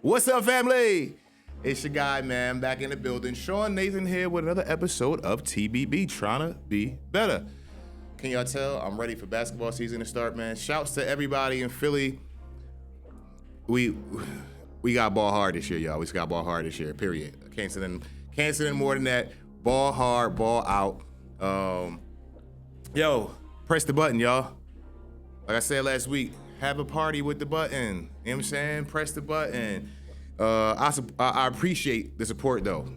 What's up, family? It's your guy, man, back in the building. Sean Nathan here with another episode of TBB, trying to be better. Can y'all tell I'm ready for basketball season to start, man? Shouts to everybody in Philly. We got ball hard this year, y'all. We just got ball hard this year, period. Can't say more than that. Ball hard, ball out. Yo, press the button, y'all. Like I said last week, have a party with the button. You know what I'm saying? Press the button. I appreciate the support though.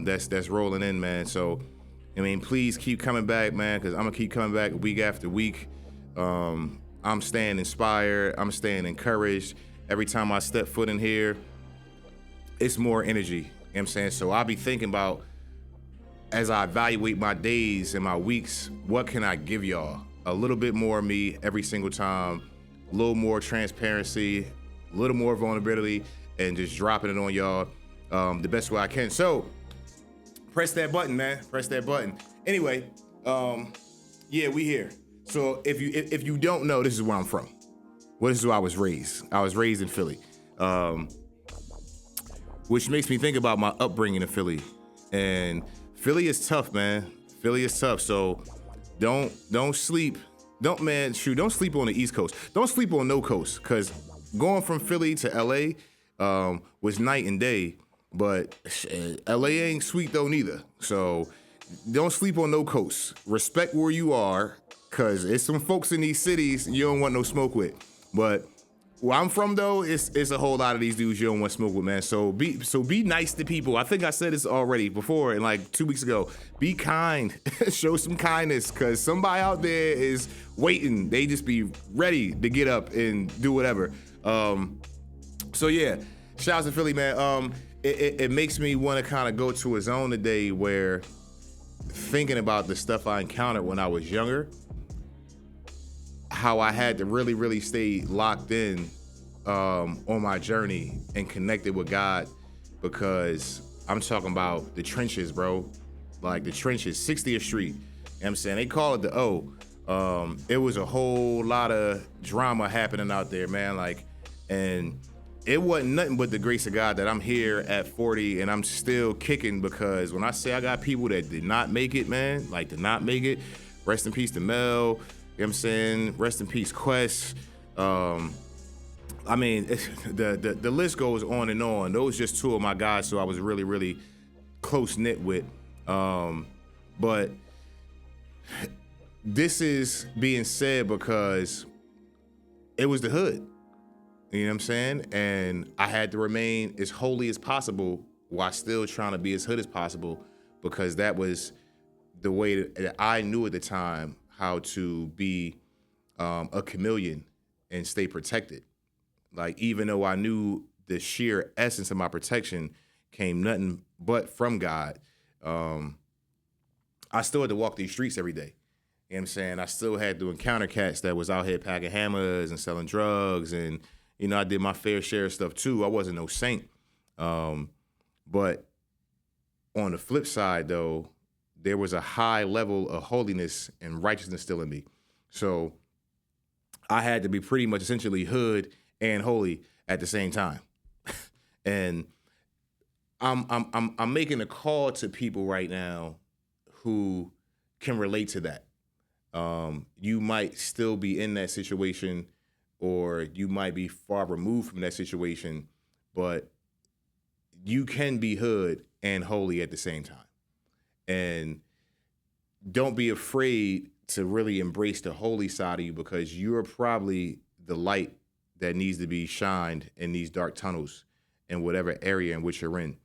That's rolling in, man. So, I mean, please keep coming back, man, because I'm gonna keep coming back week after week. I'm staying inspired. I'm staying encouraged. Every time I step foot in here, it's more energy. You know what I'm saying? So I'll be thinking about, as I evaluate my days and my weeks, what can I give y'all? A little bit more of me every single time, a little more transparency, a little more vulnerability, and just dropping it on y'all the best way I can. So press that button, man. Press that button. Anyway, yeah, we here. So if you don't know, this is where I'm from. Well, this is where I was raised. I was raised in Philly, which makes me think about my upbringing in Philly. And Philly is tough, man. Philly is tough. So don't sleep. Don't sleep on the East Coast. Don't sleep on no coast, because going from Philly to LA was night and day. But LA ain't sweet though neither. So don't sleep on no coast. Respect where you are, because it's some folks in these cities you don't want no smoke with. But where I'm from though, it's a whole lot of these dudes you don't want to smoke with, man. So be nice to people. I think I said this already before, and like 2 weeks ago. Be kind. Show some kindness, because somebody out there is waiting. They just be ready to get up and do whatever. So yeah, shout out to Philly, man. It makes me want to kind of go to a zone today where, thinking about the stuff I encountered when I was younger, how I had to really, really stay locked in on my journey and connected with God, because I'm talking about the trenches, bro. Like the trenches, 60th Street. You know what I'm saying? They call it the O. It was a whole lot of drama happening out there, man. Like, and it wasn't nothing but the grace of God that I'm here at 40 and I'm still kicking, because when I say I got people that did not make it, man, like did not make it, rest in peace to Mel, you know what I'm saying? Rest in peace, Quest. I mean, the list goes on and on. Those just two of my guys, so I was really, really close knit with. But this is being said because it was the hood. You know what I'm saying? And I had to remain as holy as possible while still trying to be as hood as possible, because that was the way that I knew at the time how to be a chameleon and stay protected. Like, even though I knew the sheer essence of my protection came nothing but from God, I still had to walk these streets every day. You know what I'm saying? I still had to encounter cats that was out here packing hammers and selling drugs, and you know, I did my fair share of stuff too. I wasn't no saint. But on the flip side though, there was a high level of holiness and righteousness still in me. So I had to be pretty much essentially hood and holy at the same time. And I'm making a call to people right now who can relate to that. You might still be in that situation, or you might be far removed from that situation, but you can be hood and holy at the same time. And don't be afraid to really embrace the holy side of you, because you're probably the light that needs to be shined in these dark tunnels in whatever area in which you're in.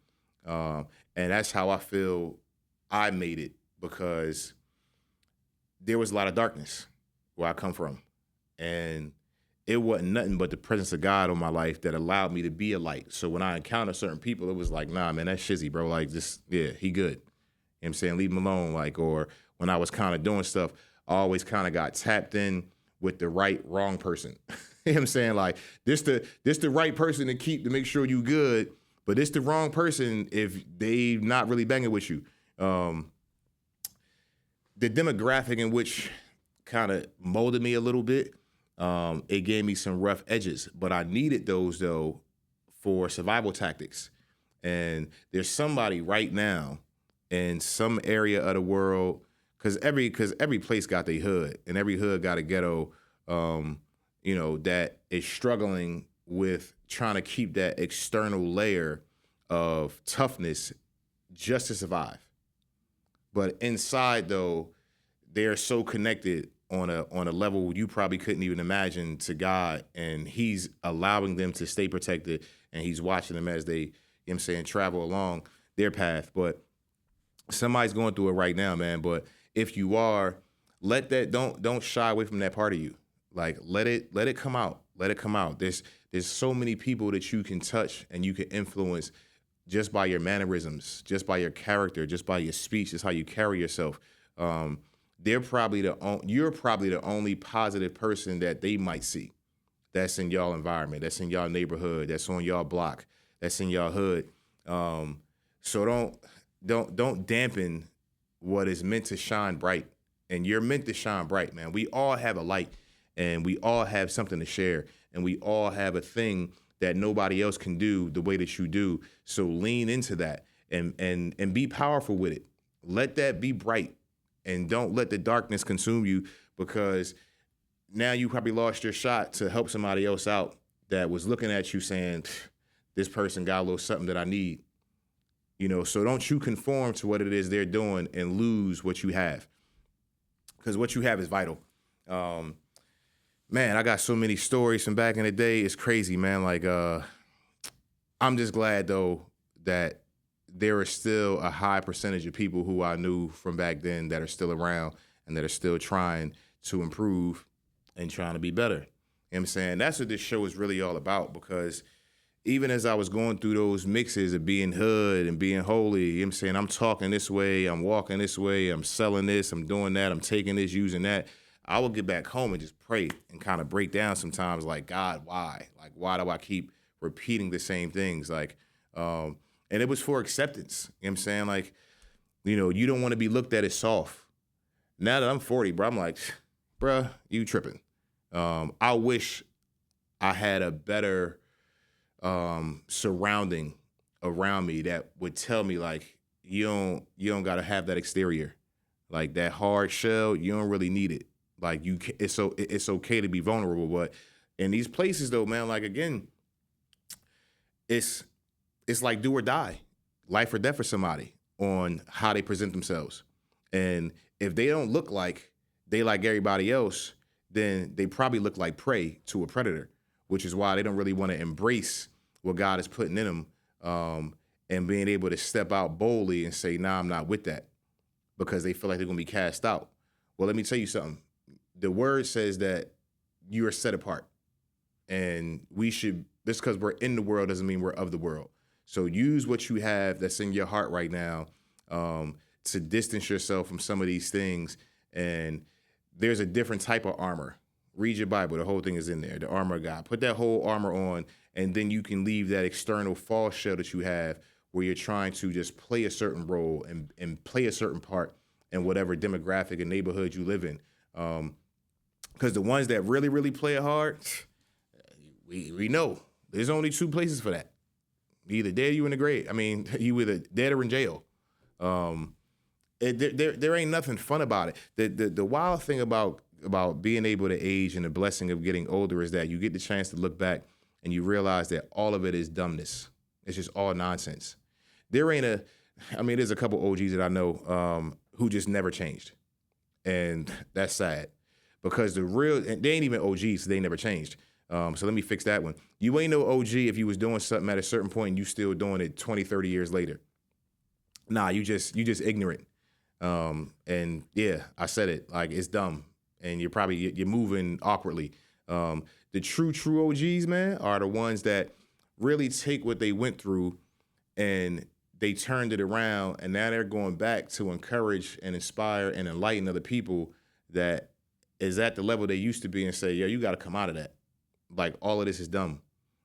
And that's how I feel I made it, because there was a lot of darkness where I come from. And it wasn't nothing but the presence of God on my life that allowed me to be a light. So when I encounter certain people, it was like, nah, man, that's shizzy, bro. Like, just, yeah, he good. You know what I'm saying? Leave him alone. Like, or when I was kind of doing stuff, I always kind of got tapped in with the right, wrong person. You know what I'm saying? Like, this the right person to make sure you good, but it's the wrong person if they not really banging with you. The demographic in which kind of molded me a little bit, it gave me some rough edges, but I needed those though for survival tactics. And there's somebody right now in some area of the world, because every place got their hood, and every hood got a ghetto, that is struggling with trying to keep that external layer of toughness just to survive. But inside, though, they're so connected on a level you probably couldn't even imagine to God, and He's allowing them to stay protected, and He's watching them as they, you know what I'm saying, travel along their path. But somebody's going through it right now, man. But if you are, don't shy away from that part of you. Like let it come out. Let it come out. There's so many people that you can touch and you can influence just by your mannerisms, just by your character, just by your speech, just how you carry yourself. You're probably the only positive person that they might see. That's in y'all environment. That's in y'all neighborhood. That's on y'all block. That's in y'all hood. So don't dampen what is meant to shine bright. And you're meant to shine bright, man. We all have a light, and we all have something to share, and we all have a thing that nobody else can do the way that you do. So lean into that and be powerful with it. Let that be bright, and don't let the darkness consume you, because now you probably lost your shot to help somebody else out that was looking at you saying, this person got a little something that I need. So don't you conform to what it is they're doing and lose what you have, because what you have is vital. Man, I got so many stories from back in the day. It's crazy, man. Like, I'm just glad, though, that there is still a high percentage of people who I knew from back then that are still around and that are still trying to improve and trying to be better. You know what I'm saying? That's what this show is really all about, because even as I was going through those mixes of being hood and being holy, you know what I'm saying, I'm talking this way, I'm walking this way, I'm selling this, I'm doing that, I'm taking this, using that. I would get back home and just pray and kind of break down sometimes, like, God, why? Like, why do I keep repeating the same things? Like, and it was for acceptance. You know what I'm saying? Like, you don't want to be looked at as soft. Now that I'm 40, bro, I'm like, bruh, you tripping. I wish I had a better surrounding around me that would tell me, like, you don't got to have that exterior. Like, that hard shell, you don't really need it. Like, it's okay to be vulnerable, but in these places, though, man, like, again, it's like do or die, life or death for somebody on how they present themselves. And if they don't look like they like everybody else, then they probably look like prey to a predator, which is why they don't really want to embrace what God is putting in them, and being able to step out boldly and say, nah, I'm not with that, because they feel like they're going to be cast out. Well, let me tell you something. The word says that you are set apart, and just because we're in the world doesn't mean we're of the world. So use what you have that's in your heart right now, to distance yourself from some of these things. And there's a different type of armor. Read your Bible. The whole thing is in there. The armor of God. Put that whole armor on, and then you can leave that external false shell that you have, where you're trying to just play a certain role and play a certain part in whatever demographic and neighborhood you live in. Because the ones that really, really play it hard, we know there's only two places for that. Either dead or you in the grave. I mean, you either dead or in jail. There ain't nothing fun about it. The wild thing about being able to age and the blessing of getting older is that you get the chance to look back and you realize that all of it is dumbness. It's just all nonsense. There's a couple OGs that I know who just never changed. And that's sad, because they ain't even OGs, so they never changed. So let me fix that one. You ain't no OG if you was doing something at a certain point and you still doing it 20, 30 years later. Nah, you just ignorant. And yeah, I said it, like, it's dumb. And you're moving awkwardly. The true OGs, man, are the ones that really take what they went through and they turned it around, and now they're going back to encourage and inspire and enlighten other people that is at the level they used to be, and say, yo, you got to come out of that. Like, all of this is dumb. You know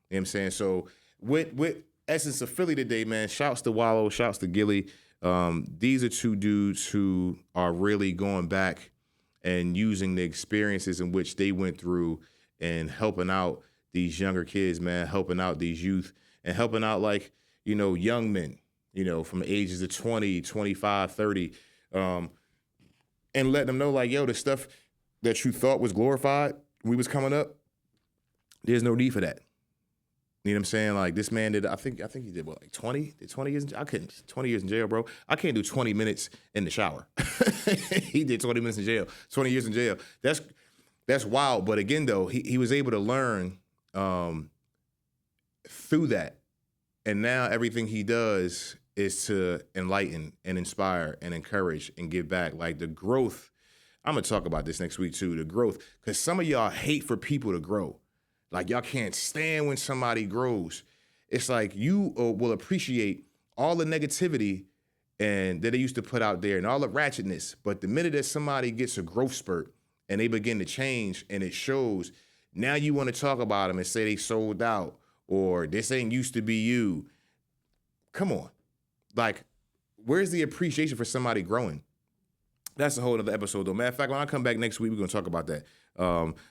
what I'm saying? So with Essence of Philly today, man, shouts to Wallow, shouts to Gilly. These are two dudes who are really going back and using the experiences in which they went through and helping out these younger kids, man, helping out these youth and helping out like, young men, from ages of 20, 25, 30, and letting them know like, yo, the stuff that you thought was glorified when we was coming up, there's no need for that. You know what I'm saying? Like this man did, I think he did what, like 20? Did 20 years I couldn't, 20 years in jail, bro. I can't do 20 minutes in the shower. He did 20 minutes in jail, 20 years in jail. That's wild. But again, though, he was able to learn through that. And now everything he does is to enlighten and inspire and encourage and give back. Like the growth, I'm going to talk about this next week too, the growth. Because some of y'all hate for people to grow. Like y'all can't stand when somebody grows. It's like you will appreciate all the negativity and that they used to put out there and all the ratchetness. But the minute that somebody gets a growth spurt and they begin to change and it shows, now you want to talk about them and say they sold out or this ain't used to be you. Come on. Like, where's the appreciation for somebody growing? That's a whole other episode, though. Matter of fact, when I come back next week, we're going to talk about that.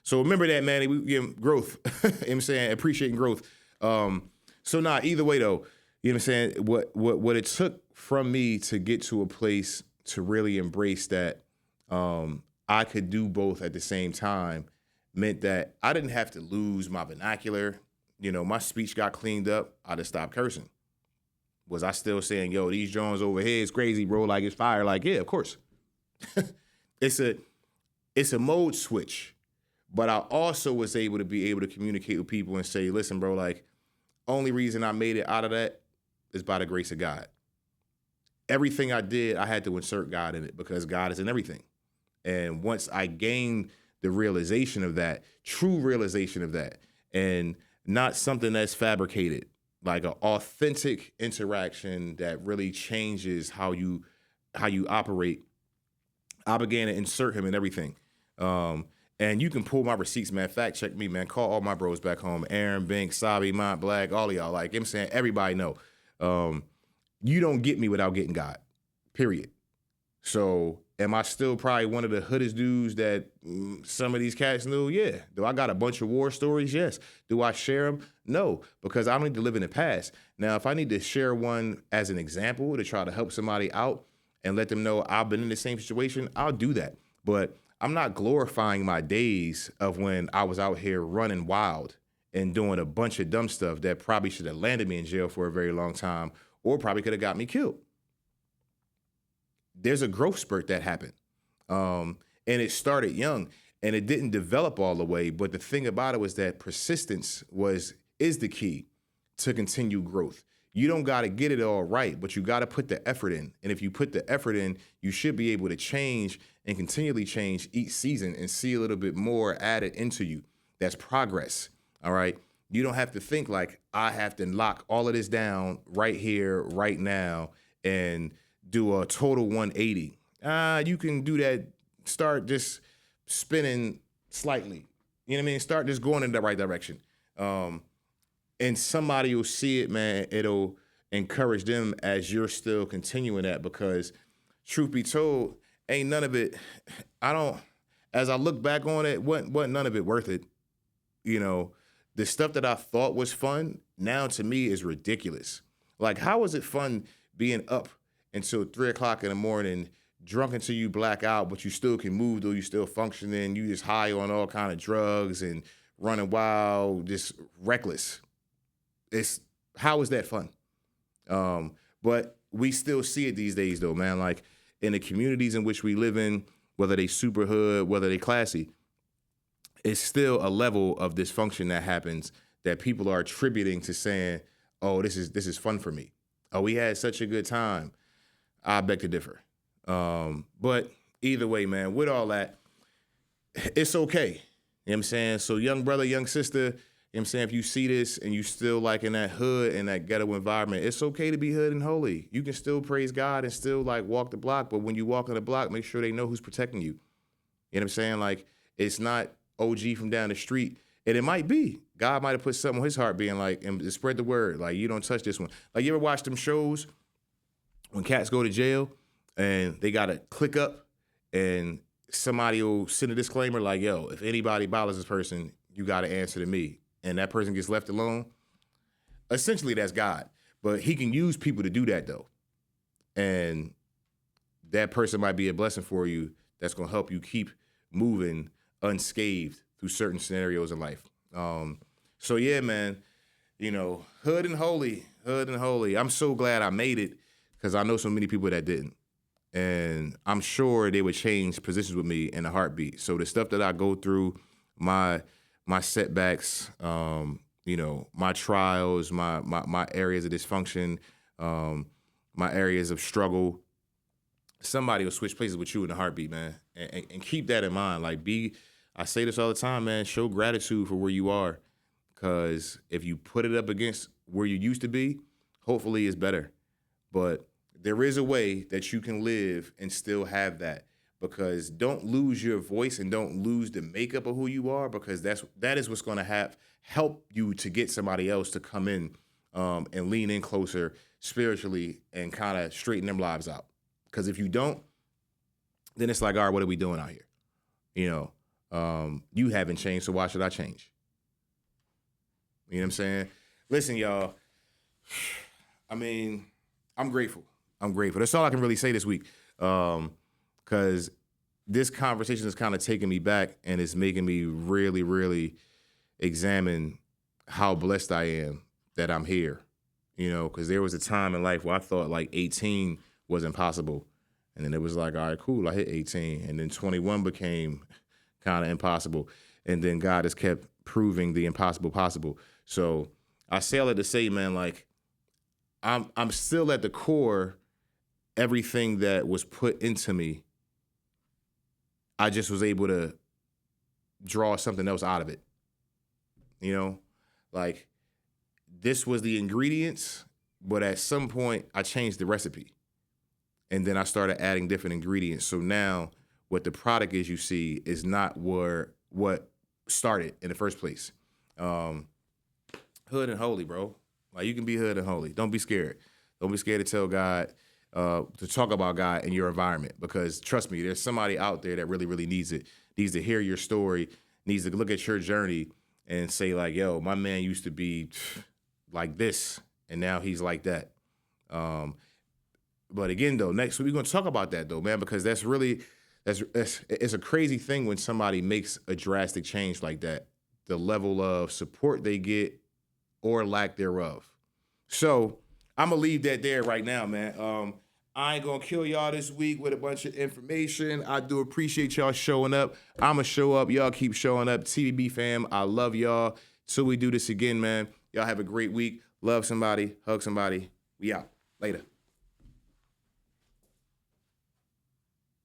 So remember that, man. We give growth. You know what I'm saying? Appreciating growth. Either way, though, you know what I'm saying? What it took from me to get to a place to really embrace that I could do both at the same time meant that I didn't have to lose my vernacular. My speech got cleaned up. I just stopped cursing. Was I still saying, yo, these Jones over here is crazy, bro, like it's fire? Like, yeah, of course. It's a mode switch, but I also was able to communicate with people and say, listen, bro, like only reason I made it out of that is by the grace of God. Everything I did, I had to insert God in it because God is in everything. And once I gained the realization of that, true realization of that, and not something that's fabricated, like an authentic interaction that really changes how you operate, I began to insert him in everything. And you can pull my receipts, man. Fact check me, man. Call all my bros back home. Aaron, Bink, Sabi, Mont Black, all of y'all. Like I'm saying, everybody know. You don't get me without getting God, period. So am I still probably one of the hoodest dudes that some of these cats knew? Yeah. Do I got a bunch of war stories? Yes. Do I share them? No, because I don't need to live in the past. Now, if I need to share one as an example to try to help somebody out and let them know I've been in the same situation, I'll do that. But I'm not glorifying my days of when I was out here running wild and doing a bunch of dumb stuff that probably should have landed me in jail for a very long time or probably could have got me killed. There's a growth spurt that happened. And it started young and it didn't develop all the way. But the thing about it was that persistence is the key to continue growth. You don't got to get it all right, but you got to put the effort in. And if you put the effort in, you should be able to change and continually change each season and see a little bit more added into you. That's progress. All right. You don't have to think like I have to lock all of this down right here, right now, and do a total 180. You can do that. Start just spinning slightly. You know what I mean? Start just going in the right direction. And somebody will see it, man. It'll encourage them as you're still continuing that because truth be told, ain't none of it, as I look back on it, wasn't none of it worth it. The stuff that I thought was fun now to me is ridiculous. Like, how is it fun being up until 3:00 in the morning, drunk until you black out, but you still can move though you still functioning, you just high on all kind of drugs and running wild, just reckless. How is that fun? But we still see it these days though, man. Like in the communities in which we live in, whether they super hood, whether they classy, it's still a level of dysfunction that happens that people are attributing to saying, oh, this is fun for me. Oh, we had such a good time. I beg to differ. But either way, man, with all that, it's okay. You know what I'm saying? So young brother, young sister, you know what I'm saying? If you see this and you still like in that hood and that ghetto environment, it's okay to be hood and holy. You can still praise God and still like walk the block. But when you walk on the block, make sure they know who's protecting you. You know what I'm saying? Like it's not OG from down the street. And it might be. God might have put something on his heart being like, and spread the word. Like, you don't touch this one. Like, you ever watch them shows when cats go to jail and they got to click up and somebody will send a disclaimer like, yo, if anybody bothers this person, you got to answer to me. And that person gets left alone. essentially that's God. But he can use people to do that though. And that person might be a blessing for you that's going to help you keep moving unscathed through certain scenarios in life. So yeah, man, hood and holy. I'm so glad I made it because I know so many people that didn't. And I'm sure they would change positions with me in a heartbeat. So the stuff that I go through, my setbacks, my trials, my areas of dysfunction, my areas of struggle, somebody will switch places with you in a heartbeat, man. And keep that in mind. Like, I say this all the time, man, show gratitude for where you are. Because if you put it up against where you used to be, hopefully it's better. But there is a way that you can live and still have that. Because don't lose your voice and don't lose the makeup of who you are, because that is what's going to help you to get somebody else to come in and lean in closer spiritually and kind of straighten them lives out. Because if you don't, then it's like, all right, what are we doing out here? You haven't changed, so why should I change? You know what I'm saying? Listen, y'all, I mean, I'm grateful. That's all I can really say this week. Because this conversation is kind of taking me back and it's making me really, really examine how blessed I am that I'm here. Because there was a time in life where I thought like 18 was impossible. And then it was like, all right, cool, I hit 18. And then 21 became kind of impossible. And then God has kept proving the impossible possible. So I say all that to say, man, like, I'm still at the core, everything that was put into me, I just was able to draw something else out of it. Like, this was the ingredients, but at some point I changed the recipe. And then I started adding different ingredients. So now what the product is you see is not what started in the first place. Hood and holy, bro. Like, you can be hood and holy. Don't be scared. Don't be scared to tell God, to talk about God in your environment. Because trust me, there's somebody out there that really, really needs it. Needs to hear your story, needs to look at your journey and say like, yo, my man used to be like this and now he's like that. But again, though, next week we're going to talk about that, though, man, because that's it's a crazy thing when somebody makes a drastic change like that, the level of support they get or lack thereof. So I'm going to leave that there right now, man. I ain't going to kill y'all this week with a bunch of information. I do appreciate y'all showing up. I'm going to show up. Y'all keep showing up. TBB fam, I love y'all. Till we do this again, man. Y'all have a great week. Love somebody. Hug somebody. We out. Later.